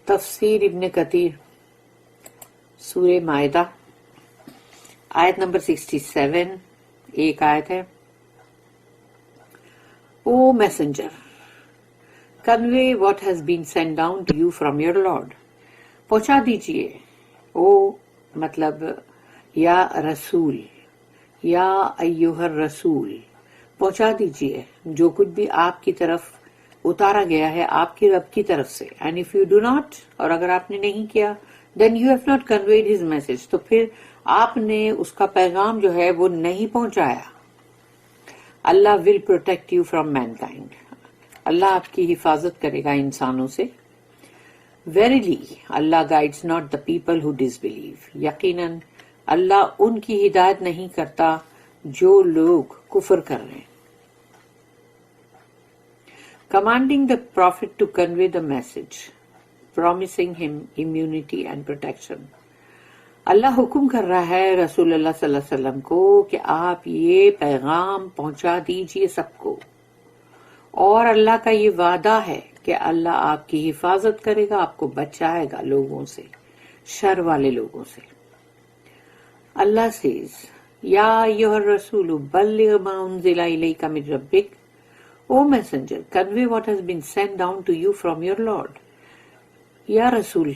تفسیر ابن کثیر سورہ مائدہ آیت نمبر 67 ایک آیت ہے. O messenger, convey what has been sent down to you from your Lord. پہنچا دیجئے. او مطلب یا رسول، یا ایوہ الرسول، پہنچا دیجئے جو کچھ بھی آپ کی طرف اتارا گیا ہے آپ کی رب کی طرف سے. And if you do not، اور اگر آپ نے نہیں کیا، then you have not conveyed his message، تو پھر آپ نے اس کا پیغام جو ہے وہ نہیں پہنچایا. اللہ will protect you from mankind، اللہ آپ کی حفاظت کرے گا انسانوں سے. Verily، Allah guides not the people who disbelieve، یقیناً اللہ ان کی ہدایت نہیں کرتا جو لوگ کفر کر رہے ہیں. Commanding the prophet to convey the message، promising him immunity and protection. اللہ حکم کر رہا ہے رسول اللہ صلی اللہ علیہ وسلم کو کہ آپ یہ پیغام پہنچا دیجئے سب کو، اور اللہ کا یہ وعدہ ہے کہ اللہ آپ کی حفاظت کرے گا، آپ کو بچائے گا لوگوں سے، شر والے لوگوں سے. اللہ says، یا ایھا الرسول بلغ ما انزل الیک من ربک. O messenger, convey what has been sent down to you from your Lord. یا رسول،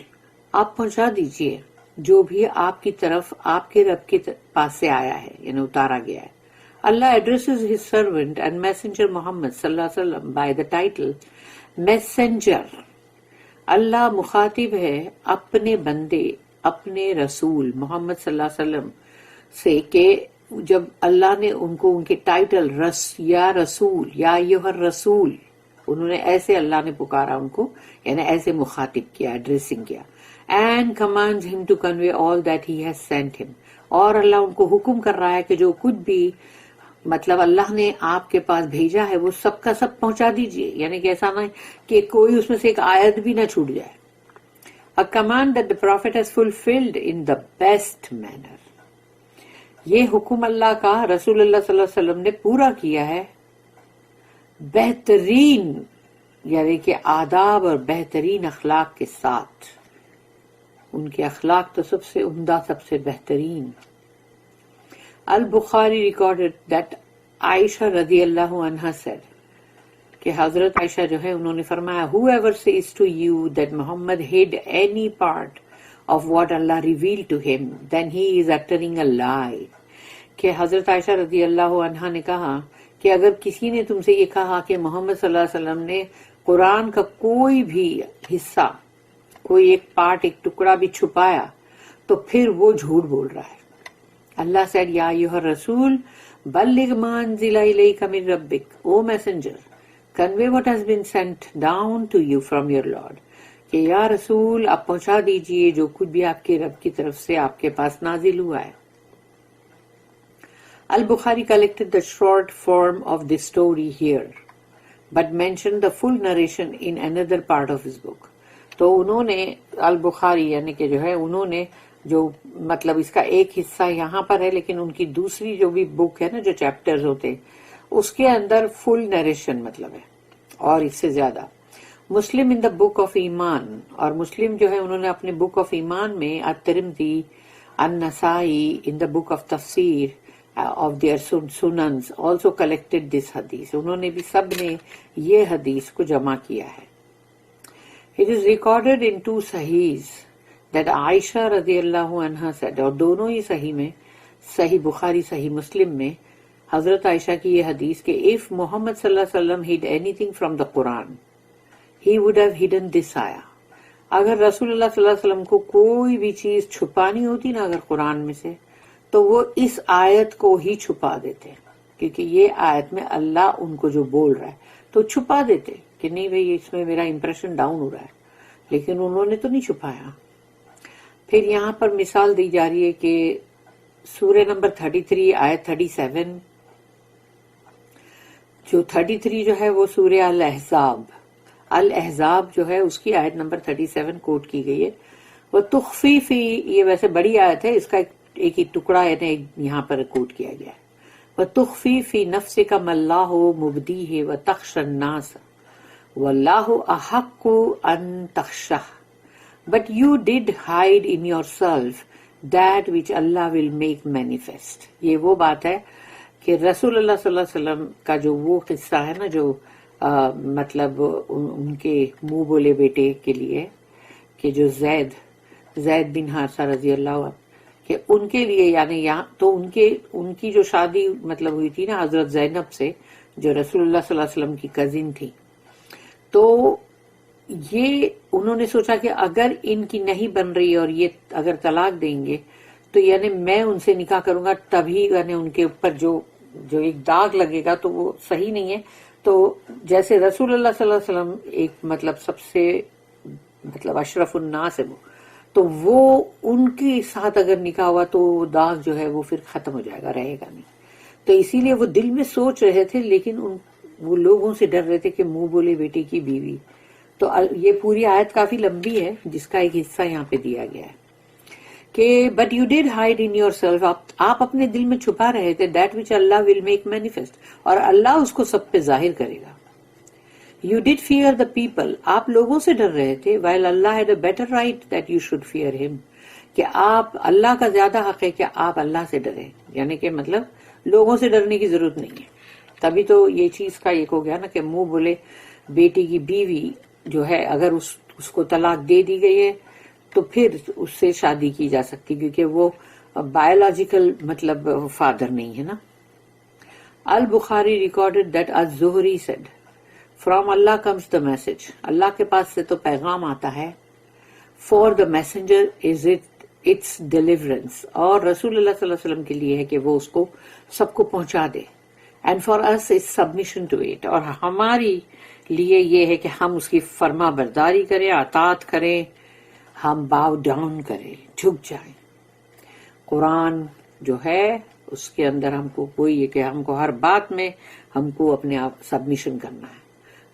آپ پہنچا دیجئے جو بھی آپ کی طرف آپ کے رب کے پاس سے آیا ہے، یعنی اتارا گیا ہے. اللہ addresses his servant and messenger Muhammad صلی اللہ علیہ وسلم by the title messenger. اللہ مخاطب ہے اپنے بندے، اپنے رسول محمد صلی اللہ علیہ وسلم سے کہ جب اللہ نے ان کو ان کے ٹائٹل یا رسول، یا ایھا الرسول، انہوں نے ایسے اللہ نے پکارا ان کو، یعنی ایسے مخاطب کیا، ایڈریسنگ کیا. And commands him to convey all that he has sent him. اور اللہ ان کو حکم کر رہا ہے کہ جو کچھ بھی مطلب اللہ نے آپ کے پاس بھیجا ہے وہ سب کا سب پہنچا دیجئے، یعنی کہ ایسا نہ کہ کوئی اس میں سے ایک آیت بھی نہ چھوٹ جائے. A command that the prophet has fulfilled in the best manner. یہ حکم اللہ کا رسول اللہ صلی اللہ علیہ وسلم نے پورا کیا ہے بہترین، یعنی کہ آداب اور بہترین اخلاق کے ساتھ. ان کے اخلاق تو سب سے عمدہ، سب سے بہترین. البخاری ریکارڈڈ دیٹ عائشہ رضی اللہ عنہا said کہ حضرت عائشہ جو ہے انہوں نے فرمایا whoever says to you that Muhammad hid any part of what Allah revealed to him then he is uttering a lie. کہ حضرت عائشہ رضی اللہ عنہا نے کہا کہ اگر کسی نے تم سے یہ کہا کہ محمد صلی اللہ علیہ وسلم نے قرآن کا کوئی بھی حصہ، کوئی ایک پارٹ، ایک ٹکڑا بھی چھپایا، تو پھر وہ جھوٹ بول رہا ہے. اللہ said یا ایھا الرسول بلغ ما انزل الیک من ربک. او messenger convey what has been sent down to you from your Lord. کہ یا رسول آپ پہنچا دیجئے جو کچھ بھی آپ کے رب کی طرف سے آپ کے پاس نازل ہوا ہے. Al-Bukhari collected the short form of this story here, but mentioned the full narration in another part of his book. تو انہوں نے البخاری یعنی کہ جو ہے انہوں نے جو مطلب اس کا ایک حصہ یہاں پر ہے، لیکن ان کی دوسری جو بھی بک ہے نا، جو چیپٹرز ہوتے اس کے اندر فل نیریشن مطلب ہے اور اس سے زیادہ. مسلم ان دا بک آف ایمان، اور مسلم جو ہے انہوں نے اپنے بک آف ایمان میں، الترمذی، النسائی ان دا بک آف تفسیر of their sunans also collected this hadith. انہوں نے بھی سب نے یہ حدیث کو جمع کیا ہے. It is recorded in two sahihs that عائشہ رضی اللہ عنہا said، اور دونوں ہی صحیح میں، صحیح بخاری صحیح مسلم میں حضرت عائشہ کی یہ حدیث کہ if محمد صلی اللہ علیہ وسلم hid anything from the Quran he would have hidden this ayah. اگر رسول اللہ صلی اللہ علیہ وسلم کو کوئی بھی چیز چھپانی ہوتی نا اگر قرآن میں سے، تو وہ اس آیت کو ہی چھپا دیتے، کیونکہ یہ آیت میں اللہ ان کو جو بول رہا ہے تو چھپا دیتے کہ نہیں بھئی اس میں میرا امپریشن ڈاؤن ہو رہا ہے، لیکن انہوں نے تو نہیں چھپایا. پھر یہاں پر مثال دی جا رہی ہے کہ سورہ نمبر 33 آیت 37، جو 33 جو ہے وہ سورہ الاحزاب، الاحزاب جو ہے اس کی آیت نمبر 37 کوٹ کی گئی ہے. وہ تخفی فی، یہ ویسے بڑی آیت ہے، اس کا ایک ہی ٹکڑا ہے یہاں پر کوٹ کیا گیا ہے. وَتُخْفِي فِي نَفْسِكَ مَا اللَّهُ مُبْدِيهِ وَتَخْشَى النَّاسَ وَاللَّهُ أَحَقُّ أَن تَخْشَاهُ. but you did hide in yourself that which Allah will make manifest. یہ وہ بات ہے کہ رسول اللہ صلی اللہ علیہ وسلم کا جو وہ قصہ ہے نا جو مطلب ان کے منہ بولے بیٹے کے لیے کہ جو زید بن حارثہ رضی اللہ عنہ کہ ان کے لیے یعنی یہاں تو ان کی جو شادی مطلب ہوئی تھی نا حضرت زینب سے جو رسول اللہ صلی اللہ علیہ وسلم کی کزن تھی، تو یہ انہوں نے سوچا کہ اگر ان کی نہیں بن رہی اور یہ اگر طلاق دیں گے تو یعنی میں ان سے نکاح کروں گا تبھی یعنی ان کے اوپر جو ایک داغ لگے گا تو وہ صحیح نہیں ہے. تو جیسے رسول اللہ صلی اللہ علیہ وسلم ایک مطلب سب سے مطلب اشرف الناس ہے تو وہ ان کے ساتھ اگر نکاح ہوا تو داغ جو ہے وہ پھر ختم ہو جائے گا، رہے گا نہیں. تو اسی لیے وہ دل میں سوچ رہے تھے لیکن وہ لوگوں سے ڈر رہے تھے کہ منہ بولے بیٹے کی بیوی. تو یہ پوری آیت کافی لمبی ہے جس کا ایک حصہ یہاں پہ دیا گیا ہے کہ but you did hide in yourself, آپ اپنے دل میں چھپا رہے تھے دیٹ وچ اللہ ول میک مینیفیسٹ، اور اللہ اس کو سب پہ ظاہر کرے گا. You did fear the people, آپ لوگوں سے ڈر رہے تھے while Allah had a better right that you should fear him، کہ آپ اللہ کا زیادہ حق ہے کہ آپ اللہ سے ڈریں، یعنی کہ مطلب لوگوں سے ڈرنے کی ضرورت نہیں ہے. تبھی تو یہ چیز کا ایک ہو گیا نا کہ منہ بولے بیٹی کی بیوی جو ہے اگر اس کو طلاق دے دی گئی ہے تو پھر اس سے شادی کی جا سکتی کیونکہ وہ بایولوجیکل مطلب فادر نہیں ہے نا. البخاری ریکارڈڈ دیٹ الزہری سیڈ فرام اللہ کمز دا میسج، اللہ کے پاس سے تو پیغام آتا ہے، for the messenger is its deliverance, اور رسول اللہ صلی اللہ علیہ وسلم کے لیے ہے کہ وہ اس کو سب کو پہنچا دے، and for us is submission to it, اور ہماری لیے یہ ہے کہ ہم اس کی فرما برداری کریں، اطاعت کریں، ہم باؤ ڈاؤن کریں، جھک جائیں. قرآن جو ہے اس کے اندر ہم کو وہی ہے کہ ہم کو ہر بات میں ہم کو اپنے آپ سبمیشن کرنا ہے.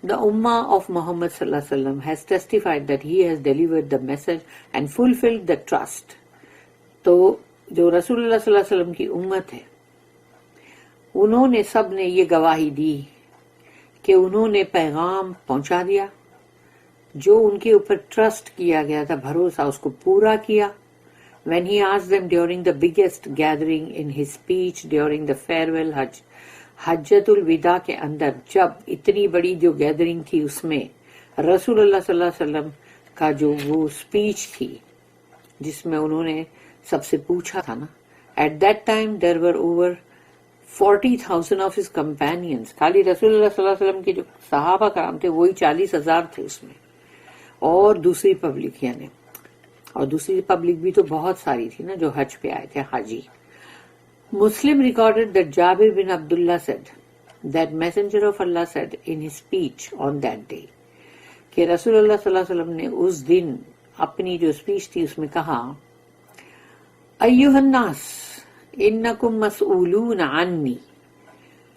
The Ummah of Muhammad sallallahu alaihi wasallam has testified that he has delivered the message and fulfilled the trust. تو جو رسول اللہ صلی اللہ علیہ وسلم کی امت ہے انہوں نے سب نے یہ گواہی دی کہ انہوں نے پیغام پہنچا دیا، جو ان کے اوپر ٹرسٹ کیا گیا تھا، بھروسہ، اس کو پورا کیا. When he asked them during the biggest gathering in his speech during the farewell Hajj، حجت الوداع کے اندر جب اتنی بڑی جو گیدرنگ تھی اس میں رسول اللہ صلی اللہ علیہ وسلم کا جو وہ اسپیچ تھی جس میں انہوں نے سب سے پوچھا تھا نا، at that time there were over 40,000 of his companions, خالی رسول اللہ صلی اللہ علیہ وسلم کے جو صحابہ کرام تھے وہی 40,000 تھے اس میں، اور دوسری پبلک یعنی اور دوسری پبلک بھی تو بہت ساری تھی نا جو حج پہ آئے تھے حاجی. Muslim recorded that Jabir bin Abdullah said that Messenger of Allah said in his speech on that day کہ رسول اللہ صلی اللہ علیہ وسلم نے اس دن اپنی جو اسپیچ تھی اس میں کہا، ایھا الناس انکم مسئولون عنی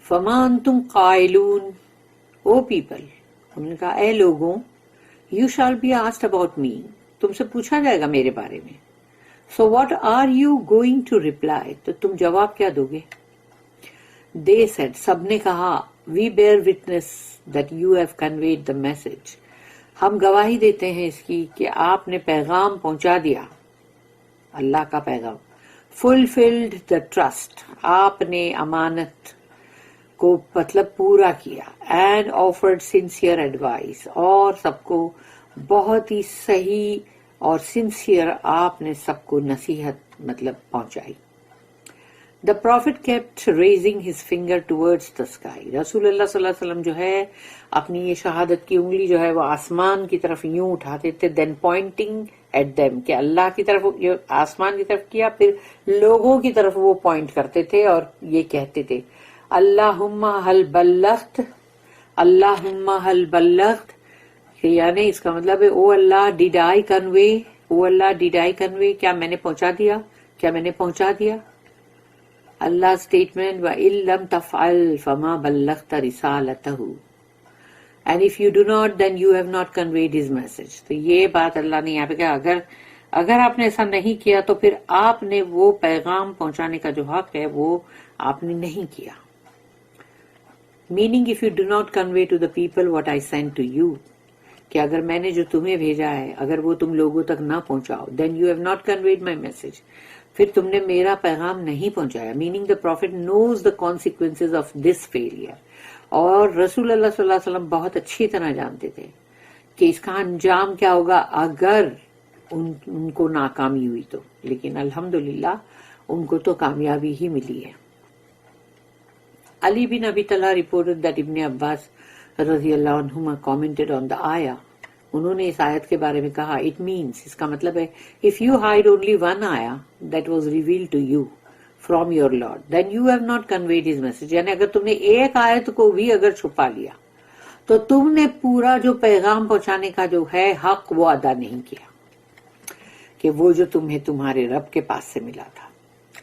فما انتم قائلون، او پیپل، انہوں نے کہا اے لوگوں، یو شال بی آسکڈ اباؤٹ می، تم سے پوچھا جائے گا میرے بارے میں. So what are you going to reply؟ تو تم جواب کیا دو گے؟ They said، سب نے کہا، we bear witness that you have conveyed the message، ہم گواہی دیتے ہیں اس کی کہ آپ نے پیغام پہنچا دیا، اللہ کا پیغام. fulfilled the trust، آپ نے امانت کو مطلب پورا کیا، and offered sincere advice، اور سب کو بہت ہی صحیح اور سنسیئر آپ نے سب کو نصیحت مطلب پہنچائی. The prophet kept raising his finger towards the sky، رسول اللہ صلی اللہ علیہ وسلم جو ہے اپنی یہ شہادت کی انگلی جو ہے وہ آسمان کی طرف یوں اٹھاتے تھے، then pointing at them، کہ اللہ کی طرف آسمان کی طرف کیا، پھر لوگوں کی طرف وہ پوائنٹ کرتے تھے اور یہ کہتے تھے، اللہم حل بلغت، اللہم حل بلغت، یعنی اس کا مطلب ہے او اللہ ڈیڈ آئی کنوے، او اللہ ڈیڈ آئی کنوے، کیا میں نے پہنچا دیا، کیا میں نے پہنچا دیا. اللہ اسٹیٹمنٹ وَإِن لَمْ تَفْعَلْ فَمَا بَلَّغْتَ رِسَالَتَهُ، and if you do not then you have not conveyed his message. تو یہ بات اللہ نے یہاں پہ کہا اگر آپ نے ایسا نہیں کیا تو پھر آپ نے وہ پیغام پہنچانے کا جو حق ہے وہ آپ نے نہیں کیا. meaning if you do not convey to the people what I sent to you کہ اگر میں نے جو تمہیں بھیجا ہے اگر وہ تم لوگوں تک نہ پہنچاؤ then you have not conveyed my message، پھر تم نے میرا پیغام نہیں پہنچایا. Meaning the prophet knows the consequences of this failure. اور رسول اللہ صلی اللہ علیہ وسلم بہت اچھی طرح جانتے تھے کہ اس کا انجام کیا ہوگا اگر ان کو ناکامی ہوئی تو، لیکن الحمدللہ ان کو تو کامیابی ہی ملی ہے. علی بن ابی طلحہ reported that ابن عباس رضی اللہ عنہما commented on the آیا، انہوں نے اس آیت کے بارے میں کہا it means، اس کا مطلب ہے if you hide only one آیا that was revealed to you from your Lord then you have not conveyed his message، یعنی اگر تم نے ایک آیت کو بھی اگر چھپا لیا تو تم نے پورا جو پیغام پہنچانے کا جو ہے حق وہ ادا نہیں کیا کہ وہ جو تمہیں تمہارے رب کے پاس سے ملا تھا.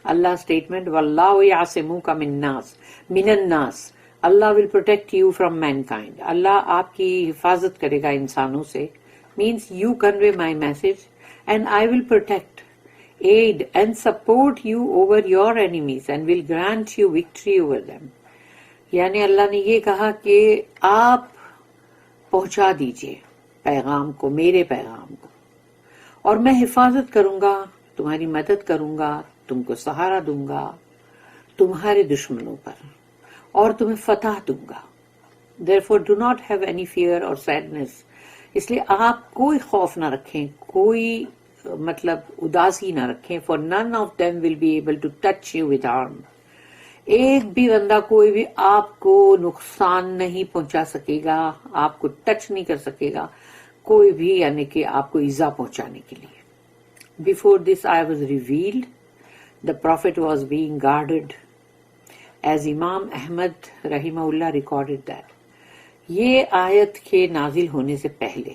اللہ اسٹیٹمنٹ واللہ یعصمک من الناس، اللہ will protect you from mankind, اللہ آپ کی حفاظت کرے گا انسانوں سے. Means you convey my message and I will protect aid and support you over your enemies and will grant you victory over them. یعنی اللہ نے یہ کہا کہ آپ پہنچا دیجئے پیغام کو، میرے پیغام کو، اور میں حفاظت کروں گا، تمہاری مدد کروں گا، تم کو سہارا دوں گا تمہارے دشمنوں پر، اور تمہیں فتح دوں گا. therefore do not have any fear or sadness، اس لیے آپ کوئی خوف نہ رکھیں، کوئی مطلب اداسی نہ رکھیں. for none of them will be able to touch you with harm، ایک بھی بندہ کوئی بھی آپ کو نقصان نہیں پہنچا سکے گا، آپ کو ٹچ نہیں کر سکے گا کوئی بھی، یعنی کہ آپ کو ایزا پہنچانے کے لیے. before this I was revealed the prophet was being guarded as امام احمد رحمہ اللہ recorded that. یہ آیت کے نازل ہونے سے پہلے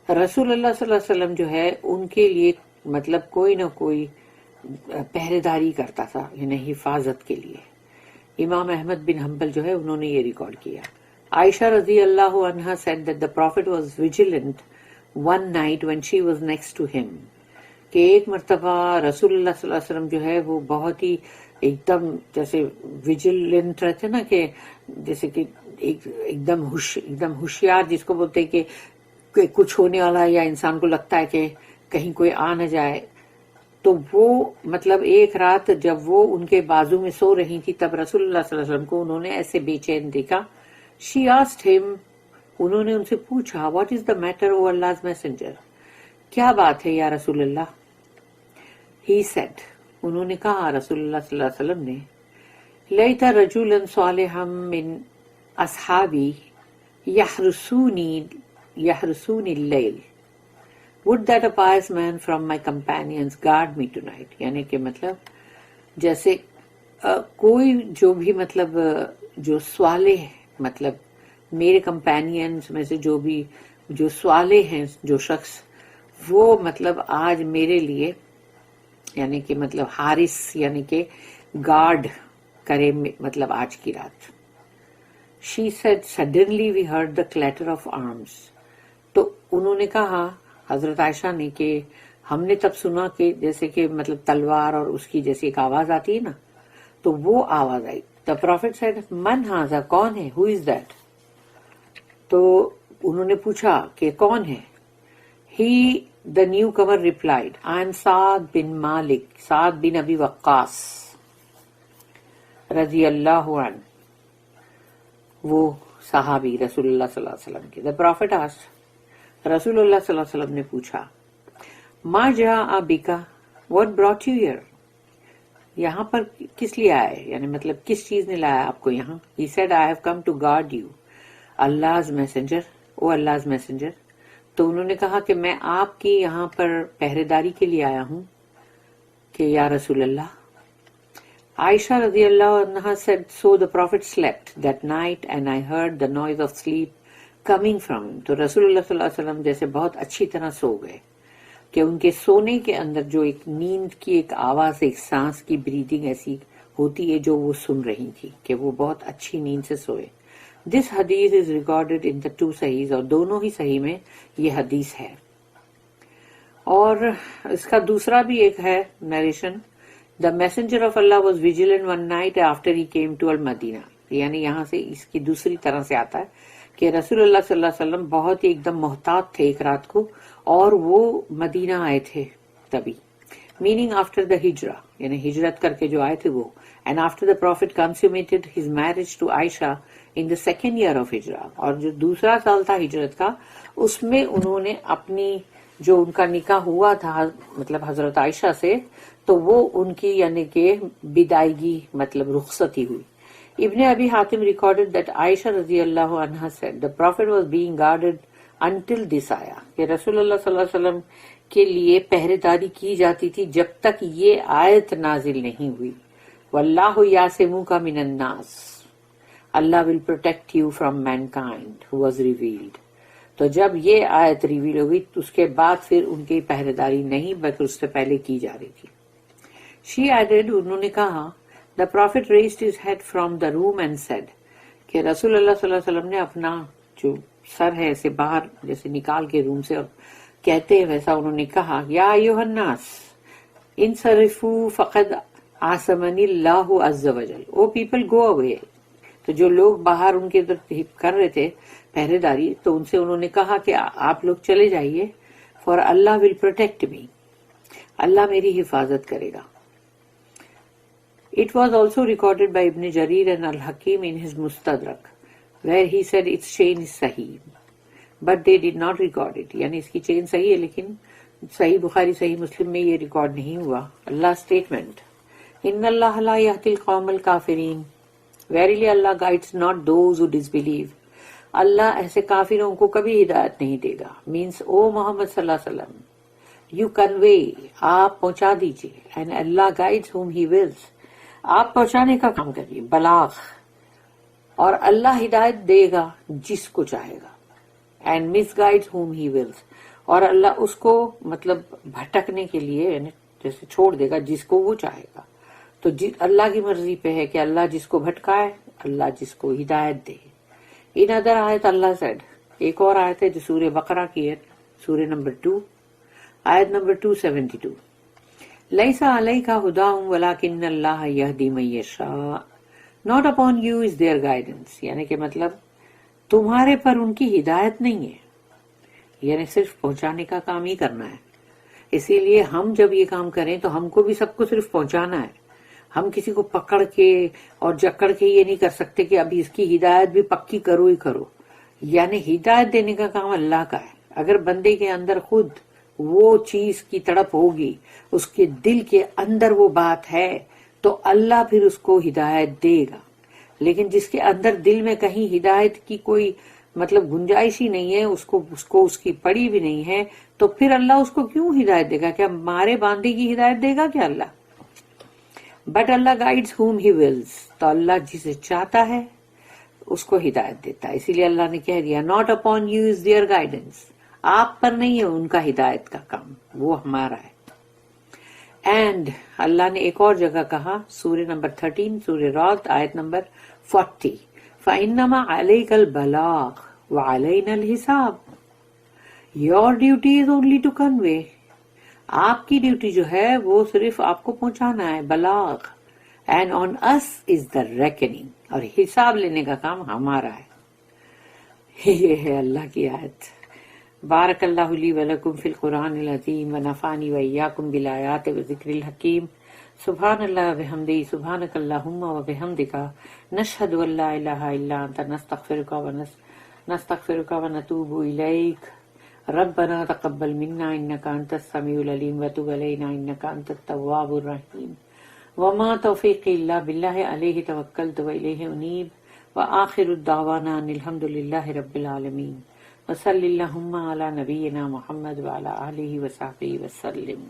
رسول اللہ صلی اللہ علیہ وسلم جو ہے ان کے لیے مطلب کوئی نہ کوئی پہرے داری کرتا تھا، یعنی حفاظت کے لیے. امام احمد بن حنبل جو ہے انہوں نے یہ ریکارڈ کیا. عائشہ رضی اللہ عنہا said that the prophet was vigilant one night when she was next to him، کہ ایک مرتبہ رسول اللہ صلی اللہ علیہ وسلم جو ہے وہ بہت ہی ایک دم جیسے ویجیلنٹ رہتے نا، کہ جیسے کہ ایک دم ہوشیار جس کو بولتے کہ کچھ ہونے والا ہے یا انسان کو لگتا ہے کہ کہیں کوئی آ نہ جائے. تو وہ مطلب ایک رات جب وہ ان کے بازو میں سو رہی تھی تب رسول اللہ صلی اللہ علیہ وسلم کو انہوں نے ایسے بے چین دیکھا. شی آسکڈ ہم، انہوں نے ان سے پوچھا what is the matter O اللہ's میسنجر، کیا بات ہے یا رسول اللہ. ہی سیڈ، انہوں نے کہا رسول اللہ صلی اللہ علیہ وسلم نے لیت رجلا صالحا من اصحابی یحرسونی اللیل would that a pious man from my companions guard me tonight، یعنی کہ مطلب جیسے کوئی جو بھی مطلب جو صالح مطلب میرے کمپینینز میں سے جو صالح ہیں جو شخص وہ مطلب آج میرے لیے یعنی کہ مطلب حارس یعنی کہ گارڈ کرے مطلب آج کی رات. She said suddenly we heard the clatter of arms، تو انہوں نے کہا حضرت عائشہ نے کہ ہم نے تب سنا کہ جیسے کہ مطلب تلوار اور اس کی جیسی ایک آواز آتی ہے نا، تو وہ آواز آئی. The prophet said من ہاذا، کون ہے، who is that، تو انہوں نے پوچھا کہ کون ہے. He the newcomer replied I am سعد بن مالک، سعد بن ابی وقاص رضی اللہ عنہ، وہ صحابی رسول اللہ صلی اللہ علیہ وسلم کے. The prophet asked، رسول اللہ صلی اللہ علیہ وسلم نے پوچھا ما جاء بک، what brought you here، یہاں پر کس لیے آئے، یعنی مطلب کس چیز نے لایا آپ کو یہاں. He said I have come to guard you Allah's messenger، O Allah's messenger. تو انہوں نے کہا کہ میں آپ کی یہاں پر پہرے داری کے لیے آیا ہوں کہ یا رسول اللہ. عائشہ رضی اللہ عنہا said so the prophet slept that night and I heard the noise of sleep coming from him. تو رسول اللہ صلی اللہ علیہ وسلم جیسے بہت اچھی طرح سو گئے کہ ان کے سونے کے اندر جو ایک نیند کی ایک آواز، ایک سانس کی بریدنگ ایسی ہوتی ہے جو وہ سن رہی تھی کہ وہ بہت اچھی نیند سے سوئے. دس حدیث is recorded in the two صحیح، اور دونوں ہی صحیح میں یہ حدیث ہے. اور اس کا دوسرا بھی ایک ہے نریشن، دا میسنجر آف اللہ was vigilant one night after he came to المدینہ، یعنی یہاں سے اس کی دوسری طرح سے آتا ہے کہ رسول اللہ صلی اللہ علیہ وسلم بہت ہی ایک دم محتاط تھے ایک رات کو، اور وہ مدینہ آئے تھے تبھی، meaning after the hijrah، یعنی ہجرت کر کے جو آئے تھے وہ، and after the prophet consummated his marriage to Aisha in the second year of hijrah، اور جو دوسرا سال تھا ہجرت کا اس میں انہوں نے اپنی جو ان کا نکاح ہوا تھا مطلب حضرت عائشہ سے، تو وہ ان کی یعنی کہ بدائیگی مطلب رخصتی ہوئی. Ibn Abi Hatim recorded that Aisha رضی اللہ عنہ said the prophet was being guarded until this آیا، کہ رسول اللہ صلی اللہ علیہ وسلم کے لیے پہرے داری کی جاتی تھی جب تک یہ آیت نازل نہیں ہوئی، واللہ یعصمک من الناس، اللہ will protect you from mankind who was revealed. تو جب یہ آیت ریویل ہوئی تو اس کے بعد پھر ان کی پہرے داری نہیں بلکہ اس سے پہلے کی جا رہی تھی. She added، انہوں نے کہا The Prophet raised his head from the room and said، کہ رسول اللہ صلی اللہ علیہ وسلم نے اپنا جو سر ہے ایسے باہر جیسے نکال کے روم سے اور کہتے ہیں ویسا انہوں نے کہا، یا ایھا الناس انصرفوا فقد عصمنی اللہ عز وجل، او پیپل گو اوے. تو جو لوگ باہر ان کے ادھر کر رہے تھے پہرے داری، تو ان سے انہوں نے کہا کہ آپ لوگ چلے جائیے، for Allah will protect me, اللہ میری حفاظت کرے گا. It was also recorded by Ibn Jarir and Al-Hakim in his Mustadrak, where he said its chain is sahih, but they did not record it. یعنی اس کی چین صحیح ہے لیکن صحیح بخاری صحیح مسلم میں یہ ریکارڈ نہیں ہوا. اللہ statement، ان اللہ لا یہدی القوم الکافرین، verily Allah guides not those who disbelieve. اللہ ایسے کافروں کو کبھی ہدایت نہیں دے گا. means او محمد صلی اللہ علیہ وسلم you convey، آپ پہنچا دیجیے، and Allah guides whom he wills، آپ پہنچانے کا کام کریے، بلاغ، اور اللہ ہدایت دے گا جس کو چاہے گا، and misguide whom he wills, اور اللہ اس کو مطلب بھٹکنے کے لیے یعنی جیسے چھوڑ دے گا جس کو وہ چاہے گا. تو اللہ کی مرضی پہ ہے کہ اللہ جس کو بھٹکائے، اللہ جس کو ہدایت دے. ان ادر آیت اللہ سیڈ، ایک اور آیت ہے جو سورہ بقرہ کی ہے، سورہ نمبر 2 آیت نمبر 272، لَيْسَ عَلَيْكَ هُدَاهُمْ وَلَكِنَّ اللَّهَ يَهْدِي مَن يَشَاءُ، not upon you is their guidance، یعنی کہ مطلب تمہارے پر ان کی ہدایت نہیں ہے، یعنی صرف پہنچانے کا کام ہی کرنا ہے. اسی لیے ہم جب یہ کام کریں تو ہم کو بھی سب کو صرف پہنچانا ہے. ہم کسی کو پکڑ کے اور جکڑ کے یہ نہیں کر سکتے کہ ابھی اس کی ہدایت بھی پکی کرو ہی کرو. یعنی ہدایت دینے کا کام اللہ کا ہے. اگر بندے کے اندر خود وہ چیز کی تڑپ ہوگی، اس کے دل کے اندر وہ بات ہے، تو اللہ پھر اس کو ہدایت دے گا. لیکن جس کے اندر دل میں کہیں ہدایت کی کوئی مطلب گنجائش ہی نہیں ہے، اس کو اس کی پڑی بھی نہیں ہے، تو پھر اللہ اس کو کیوں ہدایت دے گا؟ کیا مارے باندھے کی ہدایت دے گا کیا اللہ؟ بٹ اللہ گائیڈز ہوم ہی ولز، تو اللہ جسے چاہتا ہے اس کو ہدایت دیتا ہے. اسی لیے اللہ نے کہہ دیا not upon you is there guidance, آپ پر نہیں ہے ان کا ہدایت کا کام، وہ ہمارا ہے. اینڈ اللہ نے ایک اور جگہ کہا سورہ نمبر 13 سورہ رعد آیت نمبر 40، فَإِنَّمَا عَلَيْكَ الْبَلَاغُ وَعَلَيْنَا الْحِسَابُ، Your duty is only to convey، آپ کی ڈیوٹی جو ہے وہ صرف آپ کو پہنچانا ہے، بلاغ، and on us is the reckoning، اور حساب لینے کا کام ہمارا ہے. یہ ہے اللہ کی آیت. بارک اللہ لی ولکم فی القرآن العظیم ونفعنی وإیاکم بالآیات والذکر الحکیم. سبحان اللہ وبحمدہ، سبحانک اللہم وبحمدک، نشہد ان لا الہ الا انت، نستغفرک ونتوب الیک. ربنا تقبل منا انک انت السمیع العلیم وتب علینا انک انت التواب الرحیم. وما توفیقی الا باللہ علیہ توکلت والیہ انیب. وآخر الدعوانا ان الحمد للہ رب العالمین. وصلی اللہم علی نبینا محمد وعلی آلہ وصحبہ وسلم.